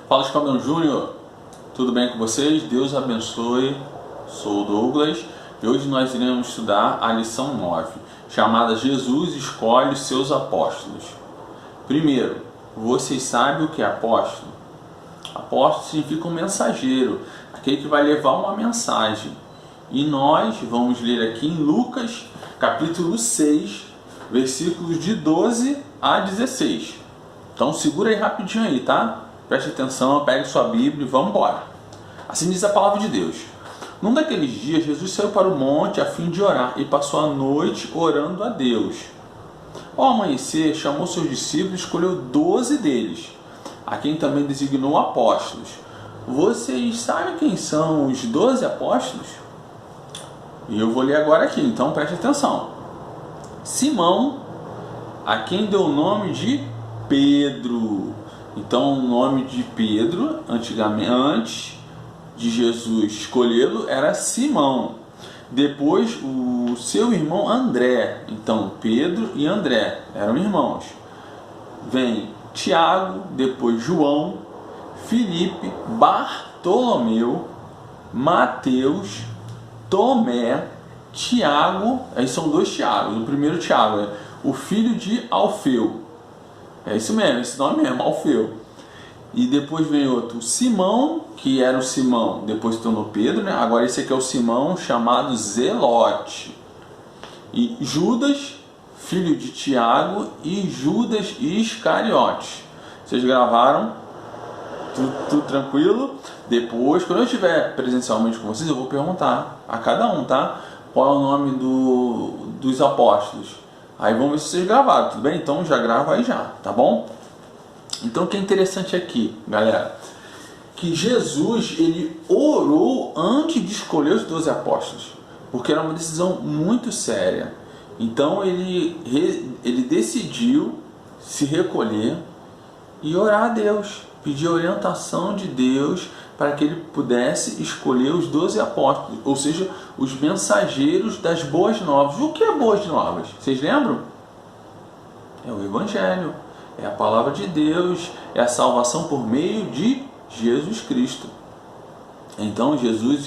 Fala, Escaldão Júnior, tudo bem com vocês? Deus abençoe. Sou o Douglas e hoje nós iremos estudar a lição 9, chamada Jesus escolhe os seus apóstolos. Primeiro, vocês sabem o que é apóstolo? Apóstolo significa um mensageiro, aquele que vai levar uma mensagem. E nós vamos ler aqui em Lucas, capítulo 6, versículos de 12 a 16. Então segura aí rapidinho aí, tá? Preste atenção, pegue sua Bíblia e vamos embora. Assim diz a palavra de Deus. Num daqueles dias, Jesus saiu para o monte a fim de orar e passou a noite orando a Deus. Ao amanhecer, chamou seus discípulos e escolheu 12 deles, a quem também designou apóstolos. Vocês sabem quem são os 12 apóstolos? E eu vou ler agora aqui, então preste atenção. Simão, a quem deu o nome de Pedro. Então o nome de Pedro, antigamente, antes de Jesus escolhê-lo, era Simão. Depois o seu irmão André. Então Pedro e André eram irmãos. Vem Tiago, depois João, Filipe, Bartolomeu, Mateus, Tomé, Tiago. Aí são dois Tiagos. O primeiro Tiago é o filho de Alfeu. É isso mesmo, esse nome mesmo, Alfeu. E depois vem outro, Simão, que era o Simão, depois se tornou Pedro, né? Agora esse aqui é o Simão, chamado Zelote. E Judas, filho de Tiago, e Judas Iscariote. Vocês gravaram? Tudo tranquilo? Depois, quando eu estiver presencialmente com vocês, eu vou perguntar a cada um, tá? Qual é o nome dos apóstolos. Aí vamos ver se vocês gravaram, tudo bem? Então já grava aí já, tá bom? Então o que é interessante aqui, galera, que Jesus, ele orou antes de escolher os 12 apóstolos, porque era uma decisão muito séria. Então ele decidiu se recolher e orar a Deus, pedir orientação de Deus para que ele pudesse escolher os 12 apóstolos, ou seja, os mensageiros das boas novas. O que é boas novas? Vocês lembram? É o Evangelho, é a palavra de Deus, é a salvação por meio de Jesus Cristo. Então Jesus,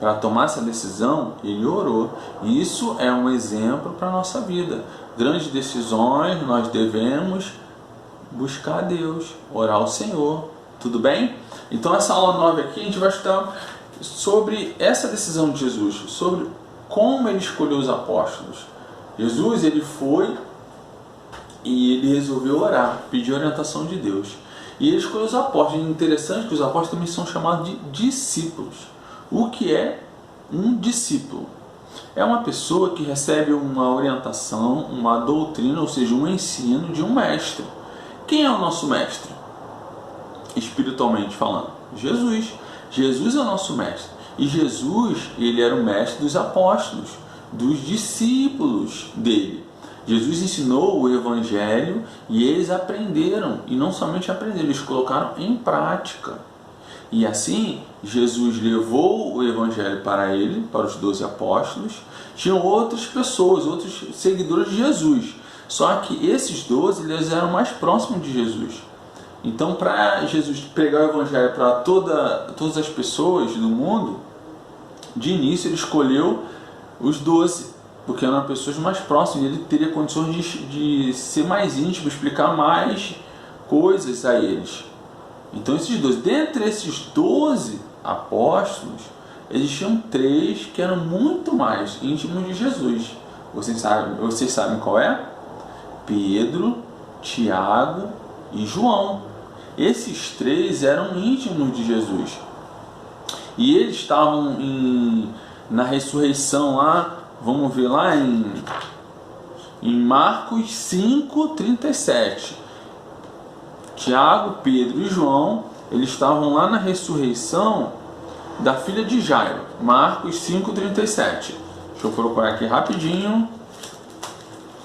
para tomar essa decisão, ele orou. E isso é um exemplo para a nossa vida. Grandes decisões, nós devemos buscar a Deus, orar ao Senhor. Tudo bem? Então essa aula 9 aqui a gente vai estudar sobre essa decisão de Jesus, sobre como ele escolheu os apóstolos. Jesus, ele foi e ele resolveu orar, pedir orientação de Deus. E ele escolheu os apóstolos. E interessante que os apóstolos também são chamados de discípulos. O que é um discípulo? É uma pessoa que recebe uma orientação, uma doutrina, ou seja, um ensino de um mestre. Quem é o nosso mestre? Espiritualmente falando, Jesus. Jesus é o nosso mestre. E Jesus, ele era o mestre dos apóstolos, dos discípulos dele. Jesus ensinou o Evangelho e eles aprenderam. E não somente aprenderam, eles colocaram em prática. E assim, Jesus levou o Evangelho para ele, para os 12 apóstolos. Tinham outras pessoas, outros seguidores de Jesus. Só que esses 12, eles eram mais próximos de Jesus. Então, para Jesus pregar o Evangelho para todas as pessoas do mundo, de início ele escolheu os 12, porque eram pessoas mais próximas, e ele teria condições de ser mais íntimo, explicar mais coisas a eles. Então, esses 12, dentre esses 12 apóstolos, existiam 3 que eram muito mais íntimos de Jesus. Vocês sabem qual é? Pedro, Tiago e João. Esses 3 eram íntimos de Jesus. E eles estavam na ressurreição lá, vamos ver lá em Marcos 5:37. Tiago, Pedro e João, eles estavam lá na ressurreição da filha de Jairo. Marcos 5:37. Deixa eu procurar aqui rapidinho.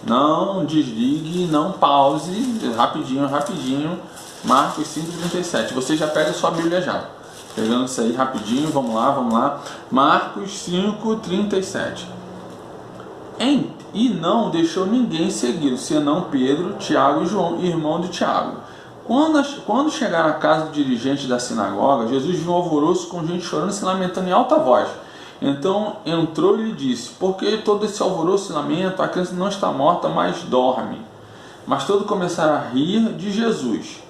Não desligue, não pause, rapidinho. Marcos 5:37. Você já pega a sua Bíblia já. Pegando isso aí rapidinho, vamos lá. Marcos 5:37. E não deixou ninguém segui-lo, senão Pedro, Tiago e João, irmão de Tiago. Quando chegaram à casa do dirigente da sinagoga, Jesus viu um alvoroço com gente chorando e se lamentando em alta voz. Então entrou e lhe disse: por que todo esse alvoroço e lamento? A criança não está morta, mas dorme. Mas todos começaram a rir de Jesus.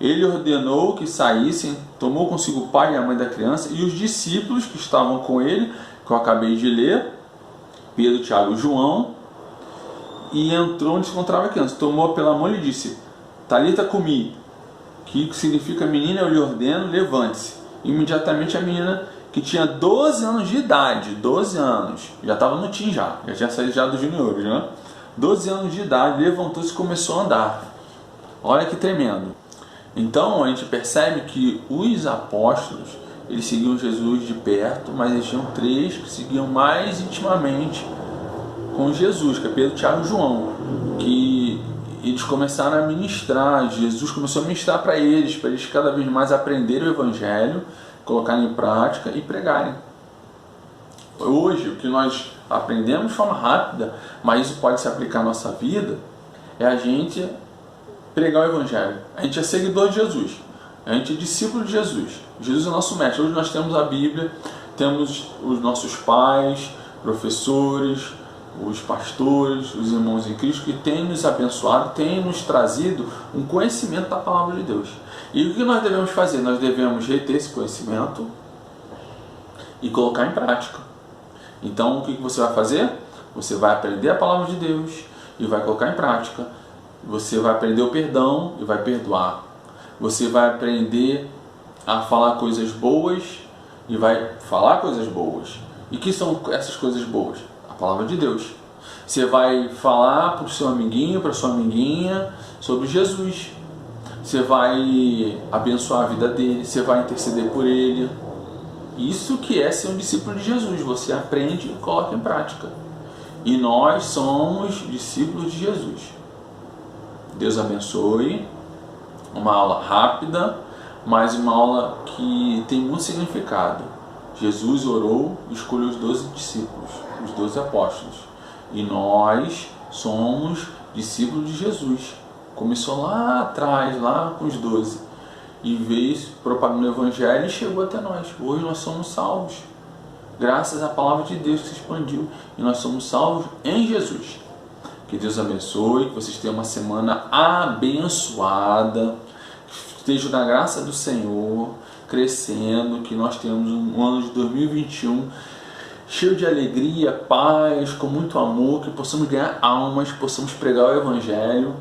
Ele ordenou que saíssem, tomou consigo o pai e a mãe da criança e os discípulos que estavam com ele, que eu acabei de ler, Pedro, Tiago e João, e entrou onde se encontrava a criança. Tomou pela mão e lhe disse: Talita cumi, que significa menina, eu lhe ordeno, levante-se. Imediatamente a menina, que tinha 12 anos de idade, 12 anos, já estava no tim já tinha saído já dos juniores, né? 12 anos de idade, levantou-se e começou a andar. Olha que tremendo. Então a gente percebe que os apóstolos, eles seguiam Jesus de perto, mas eles tinham 3 que seguiam mais intimamente com Jesus, que é Pedro, Tiago e João, que eles começaram a ministrar. Jesus começou a ministrar para eles cada vez mais aprenderem o Evangelho, colocarem em prática e pregarem. Hoje, o que nós aprendemos de forma rápida, mas isso pode se aplicar à nossa vida, é a gente pregar o Evangelho. A gente é seguidor de Jesus, a gente é discípulo de Jesus. Jesus é nosso mestre. Hoje nós temos a Bíblia, temos os nossos pais, professores, os pastores, os irmãos em Cristo, que têm nos abençoado, têm nos trazido um conhecimento da palavra de Deus. E o que nós devemos fazer? Nós devemos reter esse conhecimento e colocar em prática. Então o que você vai fazer? Você vai aprender a palavra de Deus e vai colocar em prática. Você vai aprender o perdão e vai perdoar. Você vai aprender a falar coisas boas e vai falar coisas boas. E que são essas coisas boas? A palavra de Deus. Você vai falar para o seu amiguinho, para a sua amiguinha sobre Jesus. Você vai abençoar a vida dele, você vai interceder por ele. Isso que é ser um discípulo de Jesus. Você aprende e coloca em prática. E nós somos discípulos de Jesus. Deus abençoe. Uma aula rápida, mas uma aula que tem muito significado. Jesus orou e escolheu os 12 discípulos, os 12 apóstolos. E nós somos discípulos de Jesus. Começou lá atrás, lá com os 12. E veio propagando o Evangelho e chegou até nós. Hoje nós somos salvos, graças à palavra de Deus que se expandiu. E nós somos salvos em Jesus. Que Deus abençoe, que vocês tenham uma semana abençoada, que estejam na graça do Senhor, crescendo, que nós tenhamos um ano de 2021 cheio de alegria, paz, com muito amor, que possamos ganhar almas, possamos pregar o Evangelho.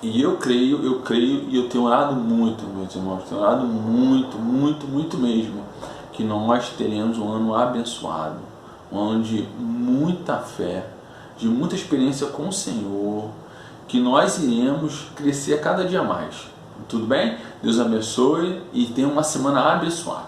E eu creio e eu tenho orado muito, meus irmãos, tenho orado muito mesmo, que nós teremos um ano abençoado, um ano de muita fé, de muita experiência com o Senhor, que nós iremos crescer a cada dia mais. Tudo bem? Deus abençoe e tenha uma semana abençoada.